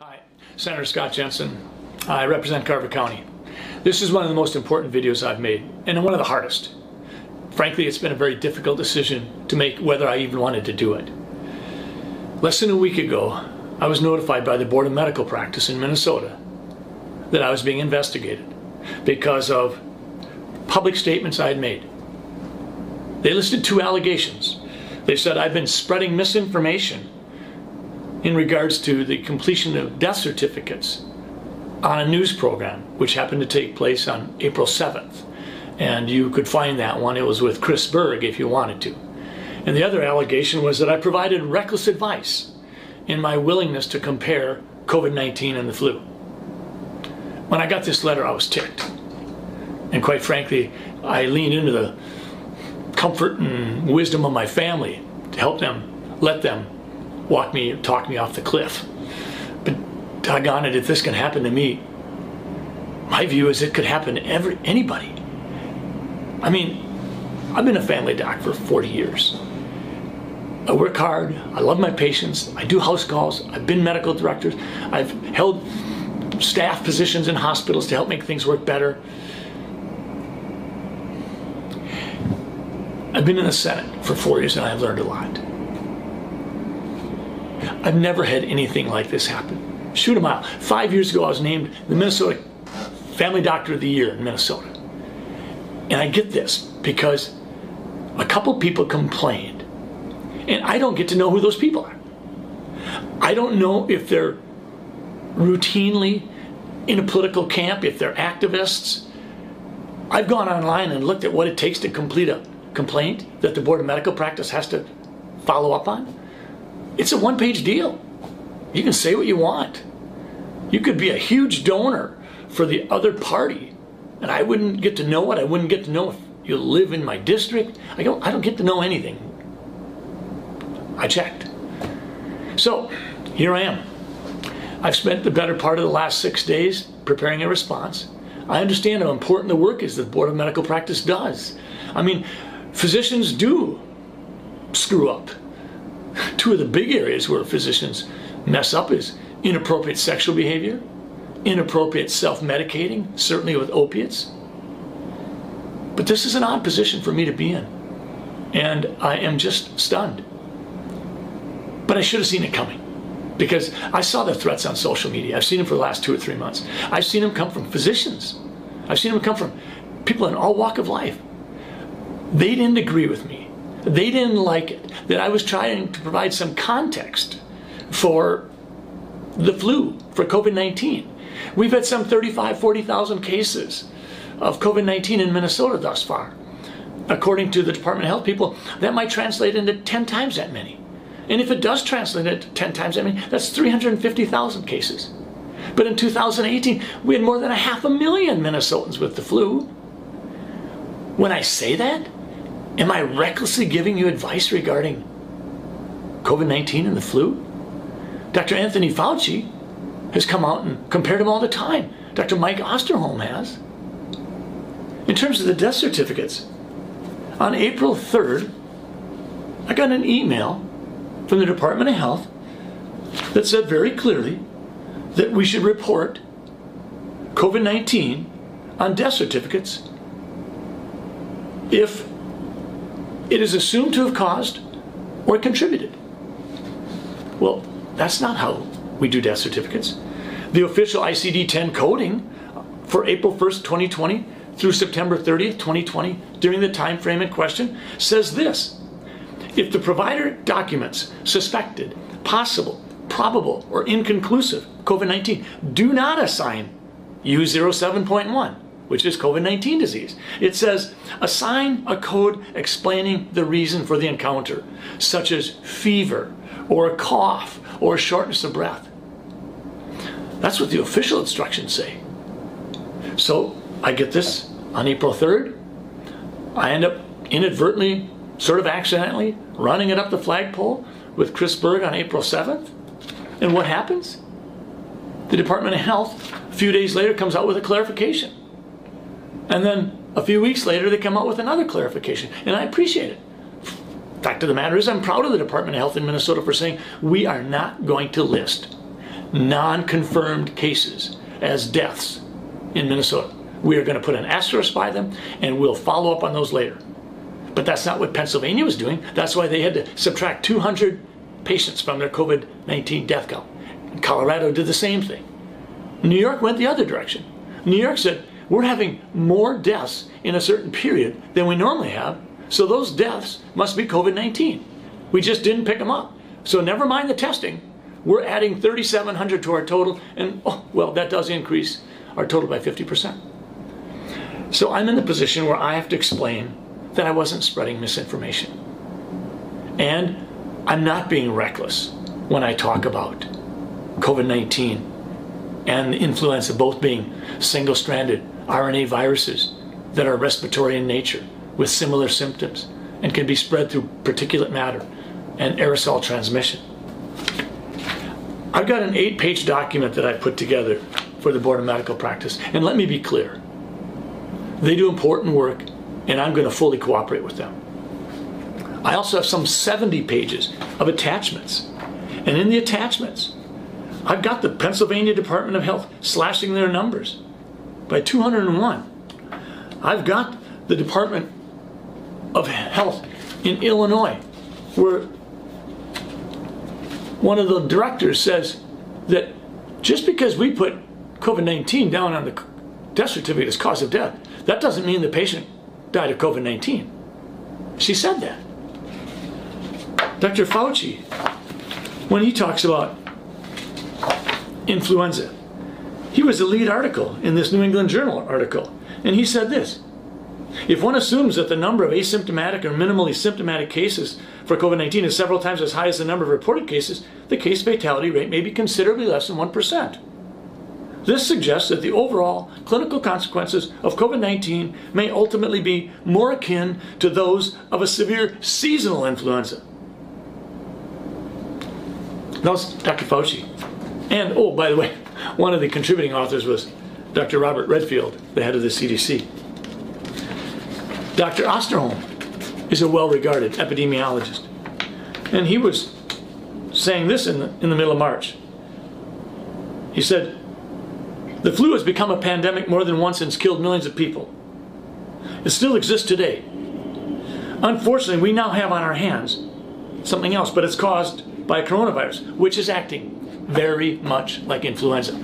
Hi, Senator Scott Jensen. I represent Carver County. This is one of the most important videos I've made, and one of the hardest. Frankly, it's been a very difficult decision to make whether I even wanted to do it. Less than a week ago, I was notified by the Board of Medical Practice in Minnesota that I was being investigated because of public statements I had made. They listed two allegations. They said I've been spreading misinformation in regards to the completion of death certificates on a news program, which happened to take place on April 7th. And you could find that one. It was with Chris Berg if you wanted to. And the other allegation was that I provided reckless advice in my willingness to compare COVID-19 and the flu. When I got this letter, I was ticked. And quite frankly, I leaned into the comfort and wisdom of my family to help them, let them talk me off the cliff. But doggone it, if this can happen to me, my view is it could happen to anybody. I mean, I've been a family doc for 40 years. I work hard, I love my patients, I do house calls, I've been medical director, I've held staff positions in hospitals to help make things work better. I've been in the Senate for 4 years and I've learned a lot. I've never had anything like this happen. Shoot a mile. 5 years ago I was named the Minnesota Family Doctor of the Year in Minnesota. And I get this because a couple people complained and I don't get to know who those people are. I don't know if they're routinely in a political camp, if they're activists. I've gone online and looked at what it takes to complete a complaint that the Board of Medical Practice has to follow up on. It's a one-page deal. You can say what you want. You could be a huge donor for the other party, and I wouldn't get to know it. I wouldn't get to know if you live in my district. I don't get to know anything. I checked. So here I am. I've spent the better part of the last 6 days preparing a response. I understand how important the work is that the Board of Medical Practice does. I mean, physicians do screw up. Two of the big areas where physicians mess up is inappropriate sexual behavior, inappropriate self-medicating, certainly with opiates. But this is an odd position for me to be in, and I am just stunned. But I should have seen it coming, because I saw the threats on social media. I've seen them for the last 2 or 3 months. I've seen them come from physicians. I've seen them come from people in all walk of life. They didn't agree with me. They didn't like it, that I was trying to provide some context for the flu, for COVID-19. We've had some 40,000 cases of COVID-19 in Minnesota thus far. According to the Department of Health people, that might translate into 10 times that many. And if it does translate into 10 times that many, that's 350,000 cases. But in 2018, we had more than 500,000 Minnesotans with the flu. When I say that, am I recklessly giving you advice regarding COVID-19 and the flu? Dr. Anthony Fauci has come out and compared them all the time. Dr. Mike Osterholm has. In terms of the death certificates, on April 3rd, I got an email from the Department of Health that said very clearly that we should report COVID-19 on death certificates if it is assumed to have caused or contributed. Well, that's not how we do death certificates. The official ICD-10 coding for April 1st, 2020 through September 30th, 2020, during the time frame in question, says this: if the provider documents suspected, possible, probable, or inconclusive COVID-19, do not assign U07.1, which is COVID-19 disease. It says, assign a code explaining the reason for the encounter, such as fever, or a cough, or shortness of breath. That's what the official instructions say. So I get this on April 3rd. I end up inadvertently, sort of accidentally, running it up the flagpole with Chris Berg on April 7th. And what happens? The Department of Health, a few days later, comes out with a clarification. And then a few weeks later, they come out with another clarification. And I appreciate it. Fact of the matter is, I'm proud of the Department of Health in Minnesota for saying we are not going to list non-confirmed cases as deaths in Minnesota. We are going to put an asterisk by them, and we'll follow up on those later. But that's not what Pennsylvania was doing. That's why they had to subtract 200 patients from their COVID-19 death count. Colorado did the same thing. New York went the other direction. New York said, we're having more deaths in a certain period than we normally have, so those deaths must be COVID-19. We just didn't pick them up. So never mind the testing. We're adding 3,700 to our total, and oh, well, that does increase our total by 50%. So I'm in the position where I have to explain that I wasn't spreading misinformation. And I'm not being reckless when I talk about COVID-19 and influenza both being single-stranded RNA viruses that are respiratory in nature with similar symptoms and can be spread through particulate matter and aerosol transmission. I've got an 8-page document that I put together for the Board of Medical Practice, and let me be clear. They do important work, and I'm going to fully cooperate with them. I also have some 70 pages of attachments, and in the attachments, I've got the Pennsylvania Department of Health slashing their numbers by 201. I've got the Department of Health in Illinois, where one of the directors says that just because we put COVID-19 down on the death certificate as cause of death, that doesn't mean the patient died of COVID-19. She said that. Dr. Fauci, when he talks about influenza, he was the lead article in this New England Journal article, and he said this: if one assumes that the number of asymptomatic or minimally symptomatic cases for COVID-19 is several times as high as the number of reported cases, the case fatality rate may be considerably less than 1%. This suggests that the overall clinical consequences of COVID-19 may ultimately be more akin to those of a severe seasonal influenza. That was Dr. Fauci. And, oh, by the way, one of the contributing authors was Dr. Robert Redfield, the head of the CDC. Dr. Osterholm is a well-regarded epidemiologist, and he was saying this in the middle of March. He said, the flu has become a pandemic more than once and has killed millions of people. It still exists today. Unfortunately, we now have on our hands something else, but it's caused by a coronavirus, which is acting very much like influenza.